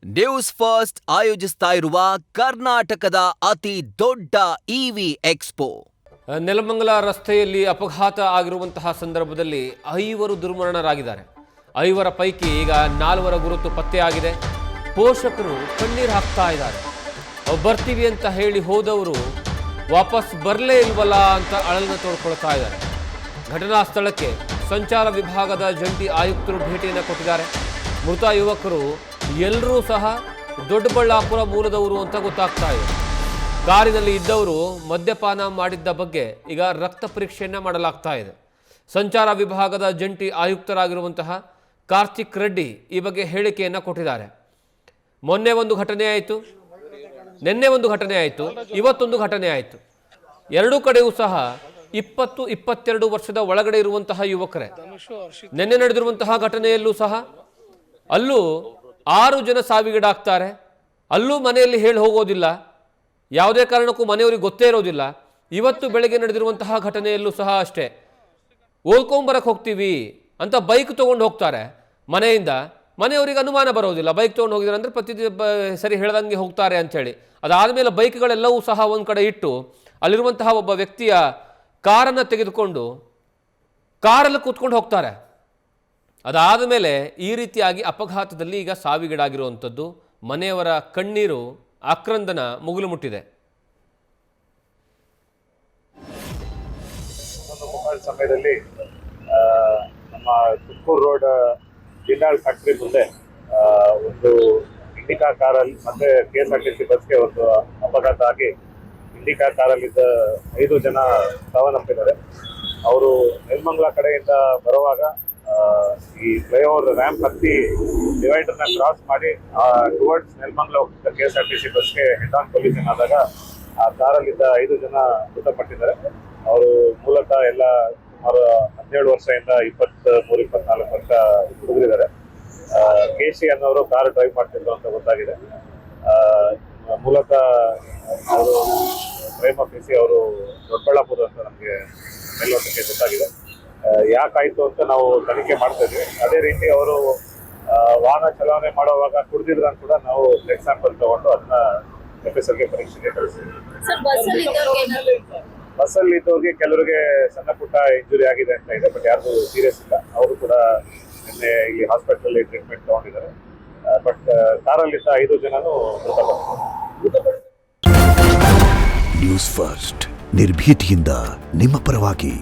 News first ಆಯೋಜಿಸ್ತಾ ಇರುವ ಕರ್ನಾಟಕದ ಅತಿ ದೊಡ್ಡ ಇವಿ ಎಕ್ಸ್ಪೋ. ನೆಲಮಂಗಲ ರಸ್ತೆಯಲ್ಲಿ ಅಪಘಾತ ಆಗಿರುವಂತಹ ಸಂದರ್ಭದಲ್ಲಿ 5 ದುರ್ಮರಣರಾಗಿದ್ದಾರೆ. 5 ಪೈಕಿ ಈಗ 4 ಗುರುತು ಪತ್ತೆಯಾಗಿದೆ. ಪೋಷಕರು ಕಣ್ಣೀರು ಹಾಕ್ತಾ ಇದ್ದಾರೆ. ಬರ್ತೀವಿ ಅಂತ ಹೇಳಿ ಹೋದವರು ವಾಪಸ್ ಬರಲೇ ಇಲ್ವಲ್ಲ ಅಂತ ಅಳಲನ್ನು ತೋಡ್ಕೊಳ್ತಾ ಇದ್ದಾರೆ. ಘಟನಾ ಸ್ಥಳಕ್ಕೆ ಸಂಚಾರ ವಿಭಾಗದ ಜಂಟಿ ಆಯುಕ್ತರು ಭೇಟಿಯನ್ನು ಕೊಟ್ಟಿದ್ದಾರೆ. ಮೃತ ಯುವಕರು ಎಲ್ಲರೂ ಸಹ ದೊಡ್ಡಬಳ್ಳಾಪುರ ಮೂಲದವರು ಅಂತ ಗೊತ್ತಾಗ್ತಾ ಇದೆ. ಕಾರಿನಲ್ಲಿ ಇದ್ದವರು ಮದ್ಯಪಾನ ಮಾಡಿದ್ದ ಬಗ್ಗೆ ಈಗ ರಕ್ತ ಪರೀಕ್ಷೆಯನ್ನು ಮಾಡಲಾಗ್ತಾ ಇದೆ. ಸಂಚಾರ ವಿಭಾಗದ ಜಂಟಿ ಆಯುಕ್ತರಾಗಿರುವಂತಹ ಕಾರ್ತಿಕ್ ರೆಡ್ಡಿ ಈ ಬಗ್ಗೆ ಹೇಳಿಕೆಯನ್ನು ಕೊಟ್ಟಿದ್ದಾರೆ. ಮೊನ್ನೆ ಒಂದು ಘಟನೆ ಆಯಿತು, ನಿನ್ನೆ ಒಂದು ಘಟನೆ ಆಯಿತು, ಇವತ್ತೊಂದು ಘಟನೆ ಆಯಿತು. ಎರಡೂ ಕಡೆಯೂ ಸಹ 20-22 ವರ್ಷದ ಒಳಗಡೆ ಇರುವಂತಹ ಯುವಕರೇ. ನಿನ್ನೆ ನಡೆದಿರುವಂತಹ ಘಟನೆಯಲ್ಲೂ ಸಹ ಅಲ್ಲೂ 6 ಜನ ಸಾವಿಗೀಡಾಗ್ತಾರೆ. ಅಲ್ಲೂ ಮನೆಯಲ್ಲಿ ಹೇಳಿ ಹೋಗೋದಿಲ್ಲ, ಯಾವುದೇ ಕಾರಣಕ್ಕೂ ಮನೆಯವರಿಗೆ ಗೊತ್ತೇ ಇರೋದಿಲ್ಲ. ಇವತ್ತು ಬೆಳಗ್ಗೆ ನಡೆದಿರುವಂತಹ ಘಟನೆಯಲ್ಲೂ ಸಹ ಅಷ್ಟೇ. ಓದ್ಕೊಂಬರಕ್ಕೆ ಹೋಗ್ತೀವಿ ಅಂತ ಬೈಕ್ ತೊಗೊಂಡು ಹೋಗ್ತಾರೆ ಮನೆಯಿಂದ. ಮನೆಯವರಿಗೆ ಅನುಮಾನ ಬರೋದಿಲ್ಲ, ಬೈಕ್ ತೊಗೊಂಡು ಹೋಗಿದ್ದಾರೆ ಅಂದರೆ ಪ್ರತಿ ಸರಿ ಹೇಳ್ದಂಗೆ ಹೋಗ್ತಾರೆ ಅಂಥೇಳಿ. ಅದಾದಮೇಲೆ ಬೈಕ್ಗಳೆಲ್ಲವೂ ಸಹ ಒಂದು ಕಡೆ ಇಟ್ಟು ಅಲ್ಲಿರುವಂತಹ ಒಬ್ಬ ವ್ಯಕ್ತಿಯ ಕಾರನ್ನು ತೆಗೆದುಕೊಂಡು ಕಾರಲ್ಲಿ ಕೂತ್ಕೊಂಡು ಹೋಗ್ತಾರೆ. ಅದಾದ ಮೇಲೆ ಈ ರೀತಿಯಾಗಿ ಅಪಘಾತದಲ್ಲಿ ಈಗ ಸಾವಿಗೀಡಾಗಿರುವಂಥದ್ದು. ಮನೆಯವರ ಕಣ್ಣೀರು ಆಕ್ರಂದನ ಮುಗಿಲು ಮುಟ್ಟಿದೆ. ಸಮಯದಲ್ಲಿ ನಮ್ಮ ತುಮಕೂರು ರೋಡ್ ಜಿಂದಾಲ್ ಫ್ಯಾಕ್ಟ್ರಿ ಮುಂದೆ ಒಂದು ಇಂಡಿಕಾ ಕಾರಲ್ಲಿ ಮತ್ತೆ KSRTC ಬಸ್ಗೆ ಒಂದು ಅಪಘಾತ ಆಗಿ ಇಂಡಿಕಾ ಕಾರಲ್ಲಿದ್ದ 5 ಜನ ಸಾವನ್ನಪ್ಪಿದ್ದಾರೆ. ಅವರು ನೆಲಮಂಗಲ ಕಡೆಯಿಂದ ಬರುವಾಗ ಈ ಫ್ಲೈಓವರ್ ರ್ಯಾಂಪ್ ಹತ್ತಿ ಡಿವೈಡರ್ನ ಕ್ರಾಸ್ ಮಾಡಿ ಟುವರ್ಡ್ಸ್ ನೆಲಮಂಗಲ ಹೋಗ್ತಿದ್ದ KSRTC ಬಸ್ಗೆ ಹೆಡ್ ಆನ್ ಕೊಲಿಷನ್ ಆದಾಗ ಆ ಕಾರಲ್ಲಿದ್ದ 5 ಜನ ಮೃತಪಟ್ಟಿದ್ದಾರೆ. ಅವರು ಮೂಲತಃ ಎಲ್ಲ ಸುಮಾರು 17 ವರ್ಷದಿಂದ 23-24 ವರ್ಷ ಹುಡುಗರಿದ್ದಾರೆ. KC ಅನ್ನೋರು ಕಾರ್ ಡ್ರೈವ್ ಮಾಡ್ತಿದ್ರು ಅಂತ ಗೊತ್ತಾಗಿದೆ. ಮೂಲತಃ ಅವರು ಪ್ರೇಮಪಿಸಿ ಅವರು ದೊಡ್ಡಬಳ್ಳಾಪುರ ಅಂತ ನಮಗೆ ಮೇಲ್ನೋಟಕ್ಕೆ ಗೊತ್ತಾಗಿದೆ. ಯಾಕಾಯ್ತು ಅಂತ ನಾವು ತನಿಖೆ ಮಾಡ್ತಾ ಇದ್ವಿ. ಅದೇ ರೀತಿ ಅವರು ವಾಹನ ಚಲಾವಣೆ ಮಾಡುವಾಗ ಕುಡಿದಿದ್ರ ಕೂಡ ನಾವು ಬ್ಲಡ್ ಸ್ಯಾಂಪಲ್ ತಗೊಂಡು ಅದನ್ನ FSLಗೆ ಪರೀಕ್ಷೆಗೆ ಕಳಿಸಿದ್ವಿ. ಬಸ್ಸಲ್ಲಿ ಇದ್ದವ್ರಿಗೆ ಕೆಲವರಿಗೆ ಸಣ್ಣ ಪುಟ್ಟ ಇಂಜುರಿ ಆಗಿದೆ ಅಂತ ಇದೆ, ಬಟ್ ಯಾರು ಸೀರಿಯಸ್ ಇಲ್ಲ. ಅವರು ಕೂಡ ನಿನ್ನೆ ಇಲ್ಲಿ ಹಾಸ್ಪಿಟಲ್ ಟ್ರೀಟ್ಮೆಂಟ್ ತಗೊಂಡಿದ್ದಾರೆ. ಬಟ್ ಕಾರಲ್ಲಿದ್ದ 5 ಜನನು ಮೃತಪಟ್ಟಿದ್ದಾರೆ. ನ್ಯೂಸ್ ಫಸ್ಟ್ ನಿರ್ಭೀತಿಯಿಂದ ನಿಮ್ಮ ಪರವಾಗಿ.